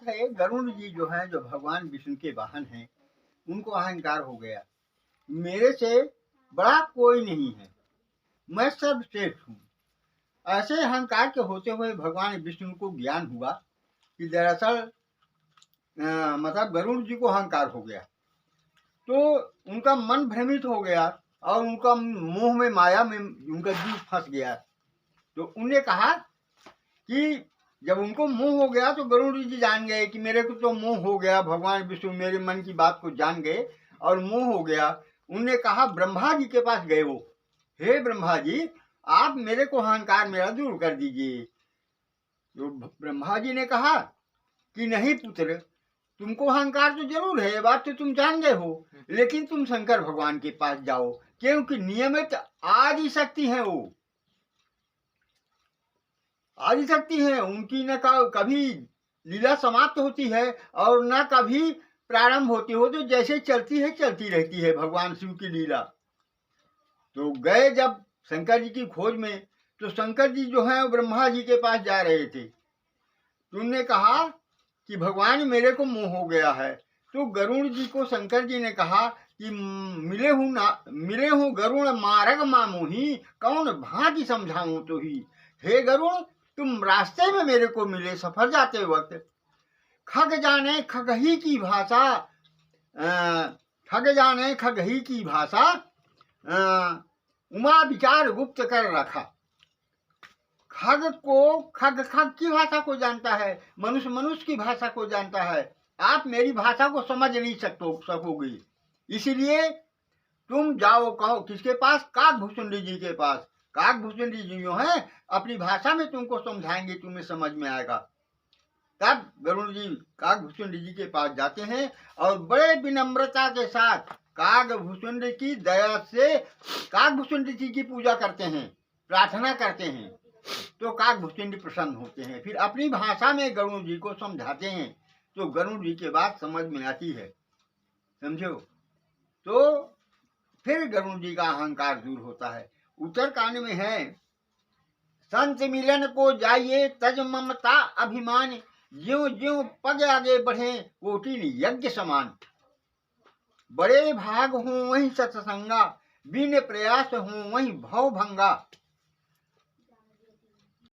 है गरुड़ जी जो है, जो भगवान विष्णु के वाहन हैं, उनको अहंकार हो गया, मेरे से बड़ा कोई नहीं है, मैं सर्वश्रेष्ठ हूँ। ऐसे अहंकार के होते हुए भगवान विष्णु को ज्ञान हुआ कि दरअसल मतलब गरुड़ जी को अहंकार हो गया, तो उनका मन भ्रमित हो गया और उनका मोह में, माया में उनका जीव फंस गया। तो उनने कहा कि जब उनको मोह हो गया तो गरुड़ जी जान गए कि मेरे को तो मोह हो गया, भगवान विष्णु मेरे मन की बात को जान गए और मोह हो गया। उनने कहा, ब्रह्मा जी के पास गए वो, हे ब्रह्मा जी, आप मेरे को अहंकार मेरा दूर कर दीजिए। तो ब्रह्मा जी ने कहा कि नहीं पुत्र, तुमको अहंकार तो जरूर है, ये बात तो तुम जान गए हो, लेकिन तुम शंकर भगवान के पास जाओ, क्योंकि नियमित आदि शक्ति है, वो आदि शक्ति है, उनकी न कभी लीला समाप्त होती है और न कभी प्रारंभ होती हो, तो जैसे चलती है चलती रहती है भगवान शिव की लीला। तो गए जब शंकर जी की खोज में, तो शंकर जी जो है वो ब्रह्मा जी के पास जा रहे थे। तुमने कहा कि भगवान मेरे को मोह हो गया है, तो गरुड़ जी को शंकर जी ने कहा कि मिले हूँ गरुड़ मार्ग मामोही, कौन भांति समझाऊं तो ही। हे गरुड़, तुम रास्ते में मेरे को मिले सफर जाते वक्त, खग जाने खगही की भाषा, खग जाने खगही की भाषा, उमा विचार गुप्त कर रखा। खग खग की भाषा को जानता है, मनुष्य मनुष्य की भाषा को जानता है, आप मेरी भाषा को समझ नहीं सकोगे, इसलिए तुम जाओ, कहो किसके पास, काकभूषुंडी जी के पास। काकभूषुंडी जी जो है अपनी भाषा में तुमको समझाएंगे, तुम्हें समझ में आएगा। तब गरुड़ जी काकभूषुंडी जी के पास जाते हैं और बड़े विनम्रता के साथ काकभूषुंडी की दया से काकभूषुंडी जी की पूजा करते हैं, प्रार्थना करते हैं, तो काकभूषुंडी प्रसन्न होते हैं। फिर अपनी भाषा में गरुड़ जी को समझाते हैं, तो गरुड़ जी के बात समझ में आती है, समझो। तो फिर गरुड़ जी का अहंकार दूर होता है। उत्तरकांड में है, संत मिलन को जाइए तज ममता अभिमान, ज्यो ज्यो पग आगे बढ़े कोटिन यज्ञ समान। बड़े भाग हो वही सत्संगा, बिन प्रयास हो वही भव भंगा।